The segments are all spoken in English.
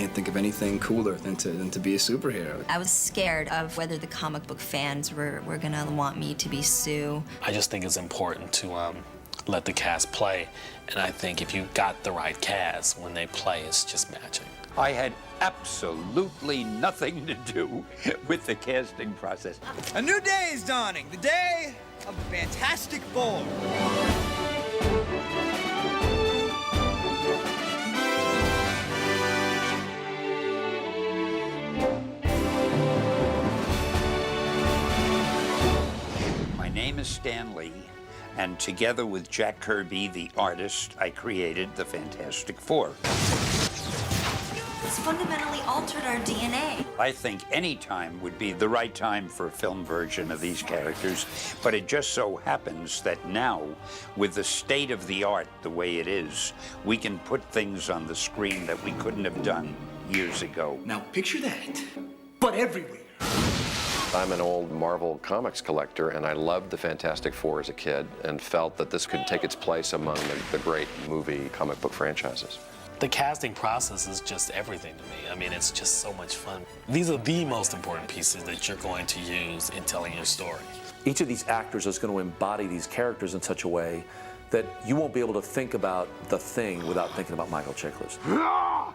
can't think of anything cooler than to be a superhero. I was scared of whether the comic book fans were gonna want me to be Sue. I just think it's important to let the cast play, and I think if you got the right cast, when they play, it's just magic. I had absolutely nothing to do with the casting process. A new day is dawning, the day of the Fantastic Four. My name is Stan Lee, and together with Jack Kirby, the artist, I created the Fantastic Four. It's fundamentally altered our DNA. I think any time would be the right time for a film version of these characters, but it just so happens that now, with the state of the art the way it is, we can put things on the screen that we couldn't have done years ago. Now picture that, but everywhere. I'm an old Marvel Comics collector, and I loved the Fantastic Four as a kid and felt that this could take its place among the great movie comic book franchises. The casting process is just everything to me. I mean, it's just so much fun. These are the most important pieces that you're going to use in telling your story. Each of these actors is going to embody these characters in such a way that you won't be able to think about the Thing without thinking about Michael Chiklis.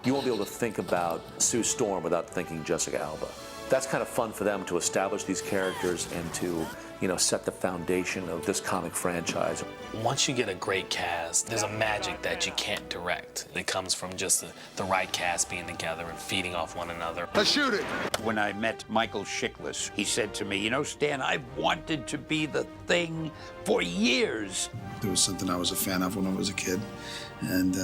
You won't be able to think about Sue Storm without thinking Jessica Alba. That's kind of fun for them to establish these characters and to, you know, set the foundation of this comic franchise. Once you get a great cast, there's a magic that you can't direct. It comes from just the right cast being together and feeding off one another. Let's shoot it. When I met Michael Chiklis, he said to me, you know, Stan, I've wanted to be the Thing for years. It was something I was a fan of when I was a kid, and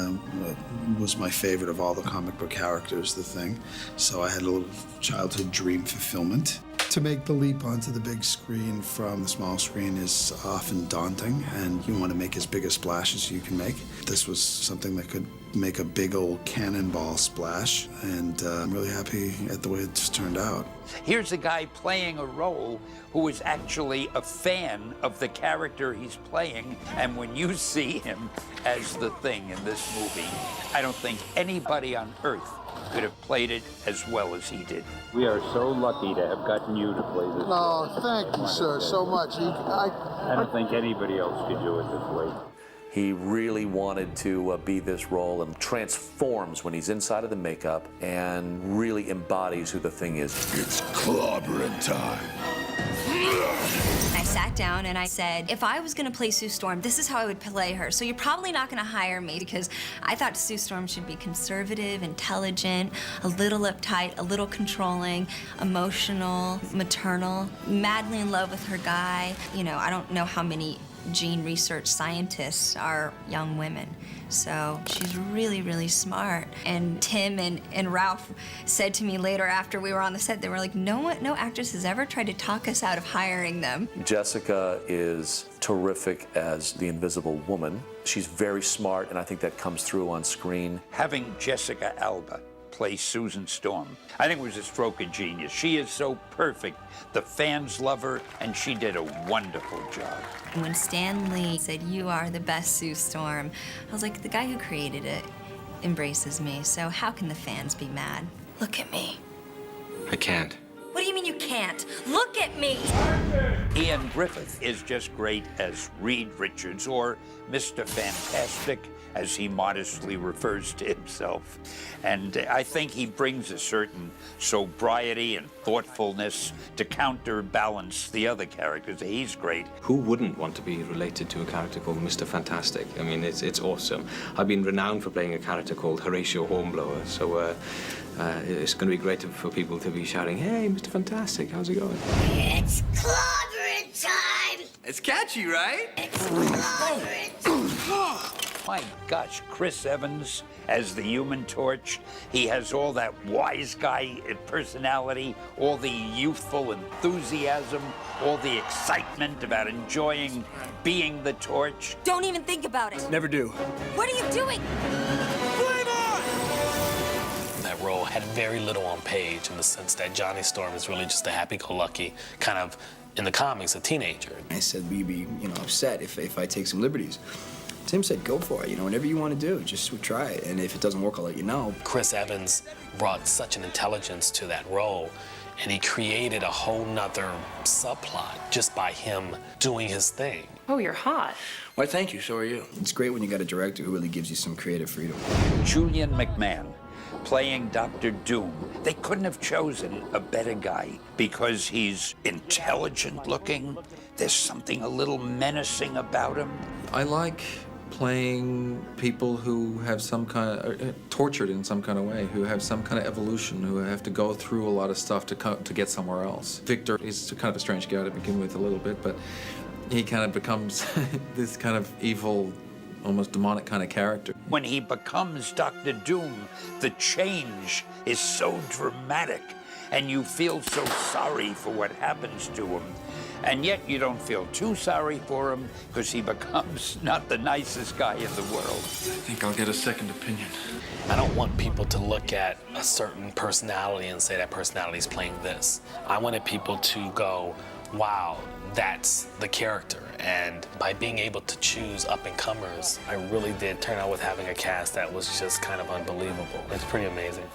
was my favorite of all the comic book characters, the Thing. So I had a little childhood dream fulfillment. To make the leap onto the big screen from the small screen is often daunting, and you want to make as big a splash as you can make. This was something that could make a big old cannonball splash, and I'm really happy at the way it's turned out. Here's a guy playing a role who is actually a fan of the character he's playing, and when you see him as the Thing in this movie, I don't think anybody on earth could have played it as well as he did. We are so lucky to have gotten you to play this. Oh, thank you, sir, so much. I don't think anybody else could do it this way. He really wanted to be this role and transforms when he's inside of the makeup and really embodies who the Thing is. It's clobbering time. I sat down and I said, if I was gonna play Sue Storm, this is how I would play her. So you're probably not gonna hire me, because I thought Sue Storm should be conservative, intelligent, a little uptight, a little controlling, emotional, maternal, madly in love with her guy. You know, I don't know how many gene research scientists are young women. So she's really, really smart. And Tim and Ralph said to me later after we were on the set, they were like, no actress has ever tried to talk us out of hiring them. Jessica is terrific as the Invisible Woman. She's very smart, and I think that comes through on screen. Having Jessica Alba play Susan Storm, I think it was a stroke of genius. She is so perfect. The fans love her, and she did a wonderful job. When Stan Lee said, you are the best Sue Storm, I was like, the guy who created it embraces me, so how can the fans be mad? Look at me. I can't. What do you mean you can't? Look at me! Ian Gruffudd is just great as Reed Richards, or Mr. Fantastic, as he modestly refers to himself. And I think he brings a certain sobriety and thoughtfulness to counterbalance the other characters. He's great. Who wouldn't want to be related to a character called Mr. Fantastic? I mean, it's awesome. I've been renowned for playing a character called Horatio Hornblower, so it's going to be great for people to be shouting, hey, Mr. Fantastic, how's it going? It's clobbering time! It's catchy, right? It's clobbering time! My gosh, Chris Evans as the Human Torch. He has all that wise guy personality, all the youthful enthusiasm, all the excitement about enjoying being the Torch. Don't even think about it. Never do. What are you doing? That role had very little on page, in the sense that Johnny Storm is really just a happy-go-lucky, kind of, in the comics, a teenager. I said we'd be, upset if I take some liberties. Tim said, go for it. You know, whatever you want to do, just try it. And if it doesn't work, I'll let you know. Chris Evans brought such an intelligence to that role, and he created a whole nother subplot just by him doing his thing. Oh, you're hot. Why, thank you. So are you. It's great when you got a director who really gives you some creative freedom. Julian McMahon playing Dr. Doom. They couldn't have chosen a better guy because he's intelligent looking. There's something a little menacing about him. I like playing people who have some kind of, tortured in some kind of way, who have some kind of evolution, who have to go through a lot of stuff to get somewhere else. Victor is kind of a strange guy to begin with a little bit, but he kind of becomes this kind of evil, almost demonic kind of character. When he becomes Dr. Doom, the change is so dramatic, and you feel so sorry for what happens to him. And yet you don't feel too sorry for him because he becomes not the nicest guy in the world. I think I'll get a second opinion. I don't want people to look at a certain personality and say that personality is playing this. I wanted people to go, wow, that's the character. And by being able to choose up-and-comers, I really did turn out with having a cast that was just kind of unbelievable. It's pretty amazing.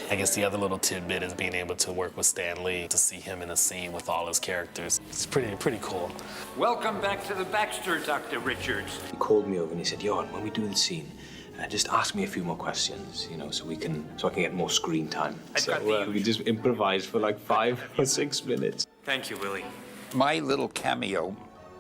I guess the other little tidbit is being able to work with Stan Lee, to see him in a scene with all his characters. It's pretty cool. Welcome back to the Baxter, Dr. Richards. He called me over and he said, Ioan, when we do the scene, just ask me a few more questions, you know, so I can get more screen time. We just improvised for like 5 or 6 minutes. Thank you, Willie. My little cameo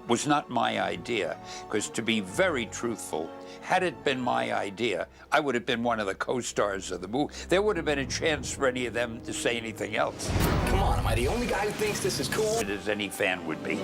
was not my idea, because to be very truthful, had it been my idea, I would have been one of the co-stars of the movie. There would have been a chance for any of them to say anything else. Come on, am I the only guy who thinks this is cool? As any fan would be.